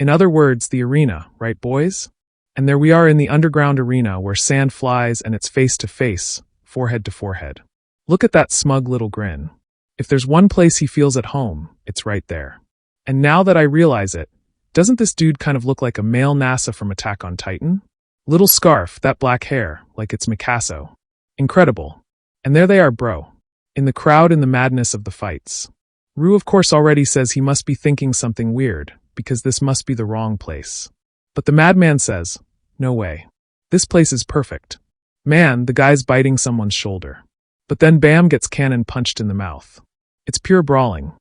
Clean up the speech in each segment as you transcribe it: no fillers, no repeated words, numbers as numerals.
In other words, the arena, right boys? And there we are in the underground arena where sand flies and it's face to face, forehead to forehead. Look at that smug little grin. If there's one place he feels at home, it's right there. And now that I realize it, doesn't this dude kind of look like a male NASA from Attack on Titan? Little scarf, that black hair, like it's Mikaso. Incredible. And there they are, bro. In the crowd in the madness of the fights. Ryu of course already says he must be thinking something weird, because this must be the wrong place. But the madman says, no way. This place is perfect. Man, the guy's biting someone's shoulder. But then Bam gets cannon punched in the mouth. It's pure brawling.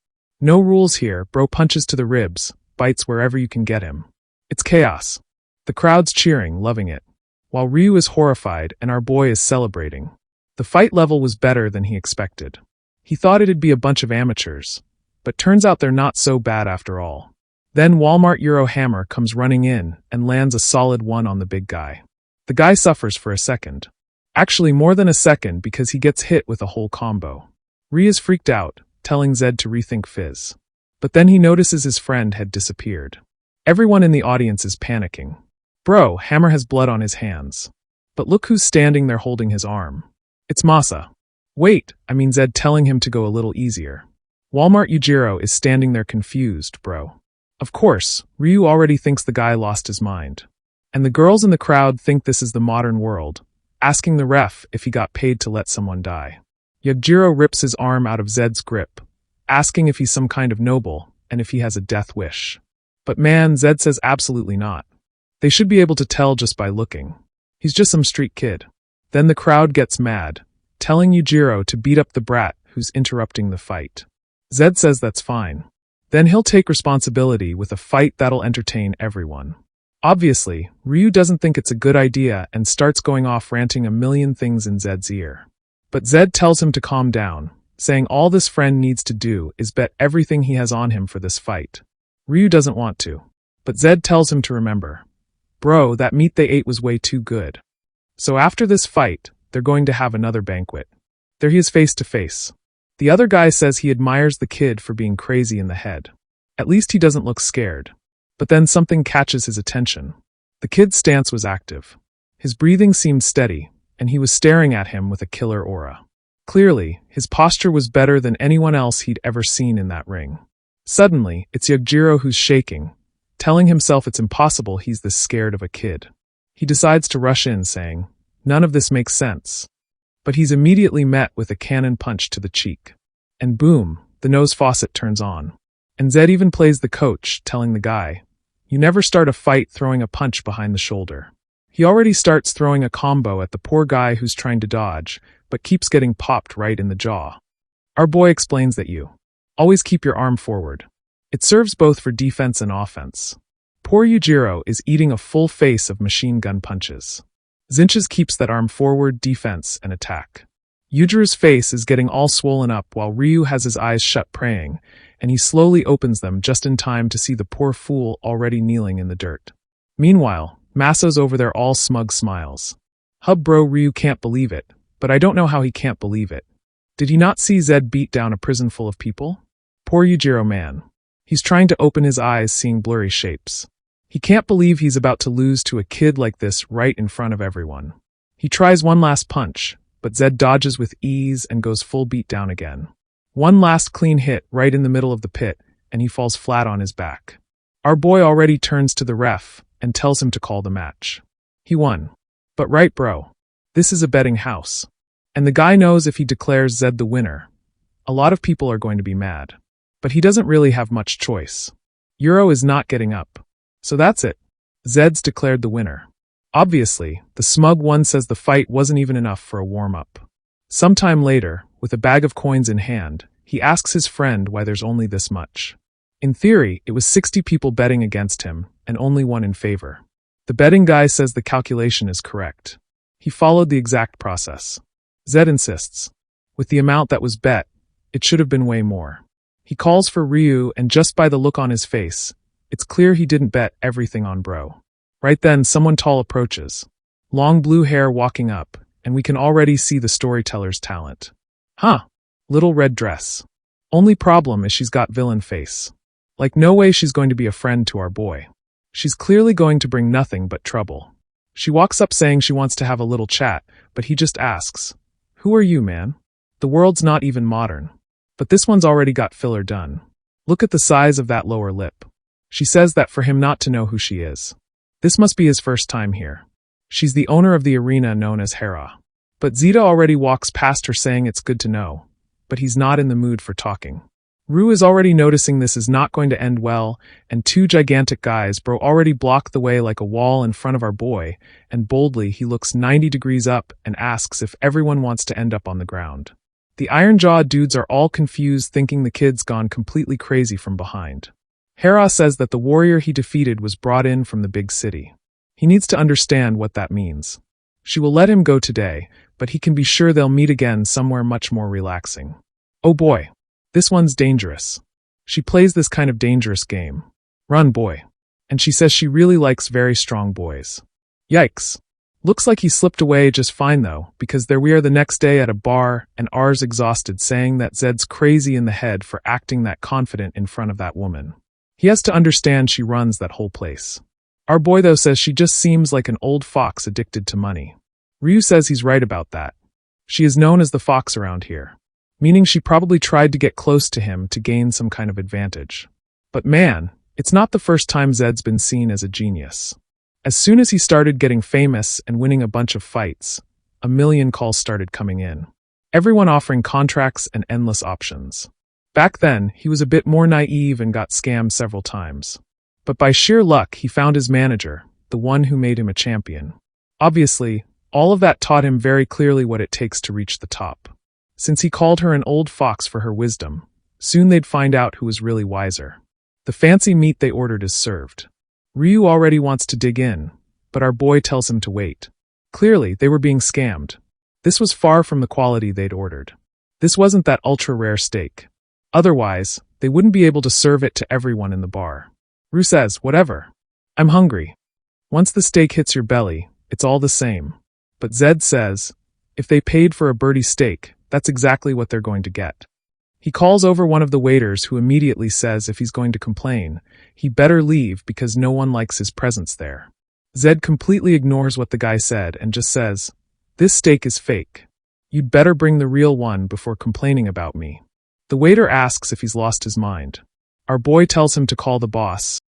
No rules here, bro punches to the ribs, bites wherever you can get him. It's chaos. The crowd's cheering, loving it. While Ryu is horrified and our boy is celebrating. The fight level was better than he expected. He thought it'd be a bunch of amateurs, but turns out they're not so bad after all. Then Walmart Euro Hammer comes running in and lands a solid one on the big guy. The guy suffers for a second. Actually more than a second because he gets hit with a whole combo. Ryu is freaked out, telling Zed to rethink Fizz. But then he notices his friend had disappeared. Everyone in the audience is panicking. Bro, Hammer has blood on his hands. But look who's standing there holding his arm. It's Masa. Wait, I mean Zed telling him to go a little easier. Walmart Yujiro is standing there confused, bro. Of course, Ryu already thinks the guy lost his mind. And the girls in the crowd think this is the modern world, asking the ref if he got paid to let someone die. Yujiro rips his arm out of Zed's grip, asking if he's some kind of noble and if he has a death wish. But man, Zed says absolutely not. They should be able to tell just by looking. He's just some street kid. Then the crowd gets mad, telling Yujiro to beat up the brat who's interrupting the fight. Zed says that's fine. Then he'll take responsibility with a fight that'll entertain everyone. Obviously, Ryu doesn't think it's a good idea and starts going off ranting a million things in Zed's ear. But Zed tells him to calm down, saying all this friend needs to do is bet everything he has on him for this fight. Ryu doesn't want to. But Zed tells him to remember. Bro, that meat they ate was way too good. So after this fight, they're going to have another banquet. There he is face to face. The other guy says he admires the kid for being crazy in the head. At least he doesn't look scared. But then something catches his attention. The kid's stance was active. His breathing seemed steady, and he was staring at him with a killer aura. Clearly, his posture was better than anyone else he'd ever seen in that ring. Suddenly, it's Yujiro who's shaking, telling himself it's impossible he's this scared of a kid. He decides to rush in, saying, none of this makes sense. But he's immediately met with a cannon punch to the cheek. And boom, the nose faucet turns on. And Zed even plays the coach, telling the guy, you never start a fight throwing a punch behind the shoulder. He already starts throwing a combo at the poor guy who's trying to dodge, but keeps getting popped right in the jaw. Our boy explains that you always keep your arm forward. It serves both for defense and offense. Poor Yujiro is eating a full face of machine gun punches. Zinches keeps that arm forward, defense, and attack. Yujiro's face is getting all swollen up while Ryu has his eyes shut praying, and he slowly opens them just in time to see the poor fool already kneeling in the dirt. Meanwhile, Maso's over there all smug smiles. Hub bro Ryu can't believe it, but I don't know how he can't believe it. Did he not see Zed beat down a prison full of people? Poor Yujiro man. He's trying to open his eyes seeing blurry shapes. He can't believe he's about to lose to a kid like this right in front of everyone. He tries one last punch, but Zed dodges with ease and goes full beat down again. One last clean hit right in the middle of the pit, and he falls flat on his back. Our boy already turns to the ref and tells him to call the match. He won. But right bro, this is a betting house. And the guy knows if he declares Zed the winner, a lot of people are going to be mad. But he doesn't really have much choice. Euro is not getting up. So that's it. Zed's declared the winner. Obviously, the smug one says the fight wasn't even enough for a warm-up. Sometime later, with a bag of coins in hand, he asks his friend why there's only this much. In theory, it was 60 people betting against him, and only one in favor. The betting guy says the calculation is correct. He followed the exact process. Zed insists. With the amount that was bet, it should have been way more. He calls for Ryu, and just by the look on his face, it's clear he didn't bet everything on bro. Right then, someone tall approaches. Long blue hair walking up, and we can already see the storyteller's talent. Huh. Little red dress. Only problem is she's got villain face. Like no way she's going to be a friend to our boy. She's clearly going to bring nothing but trouble. She walks up saying she wants to have a little chat, but he just asks, "Who are you, man? The world's not even modern." But this one's already got filler done. Look at the size of that lower lip. She says that for him not to know who she is. This must be his first time here. She's the owner of the arena known as Hera. But Zeta already walks past her saying it's good to know, but he's not in the mood for talking. Rue is already noticing this is not going to end well, and two gigantic guys bro already block the way like a wall in front of our boy, and boldly he looks 90 degrees up and asks if everyone wants to end up on the ground. The iron-jawed dudes are all confused, thinking the kid's gone completely crazy from behind. Hera says that the warrior he defeated was brought in from the big city. He needs to understand what that means. She will let him go today, but he can be sure they'll meet again somewhere much more relaxing. Oh boy, this one's dangerous. She plays this kind of dangerous game. Run, boy. And she says she really likes very strong boys. Yikes. Looks like he slipped away just fine though, because there we are the next day at a bar, and R's exhausted saying that Zed's crazy in the head for acting that confident in front of that woman. He has to understand she runs that whole place. Our boy though says she just seems like an old fox addicted to money. Ryu says he's right about that. She is known as the fox around here, meaning she probably tried to get close to him to gain some kind of advantage. But man, it's not the first time Zed's been seen as a genius. As soon as he started getting famous and winning a bunch of fights, a million calls started coming in. Everyone offering contracts and endless options. Back then, he was a bit more naive and got scammed several times. But by sheer luck, he found his manager, the one who made him a champion. Obviously, all of that taught him very clearly what it takes to reach the top. Since he called her an old fox for her wisdom, soon they'd find out who was really wiser. The fancy meat they ordered is served. Ryu already wants to dig in, but our boy tells him to wait. Clearly, they were being scammed. This was far from the quality they'd ordered. This wasn't that ultra-rare steak. Otherwise, they wouldn't be able to serve it to everyone in the bar. Ryu says, "Whatever. I'm hungry." Once the steak hits your belly, it's all the same. But Zed says, if they paid for a birdie steak, that's exactly what they're going to get. He calls over one of the waiters who immediately says if he's going to complain, he better leave because no one likes his presence there. Zed completely ignores what the guy said and just says, "This steak is fake. You'd better bring the real one before complaining about me." The waiter asks if he's lost his mind. Our boy tells him to call the boss,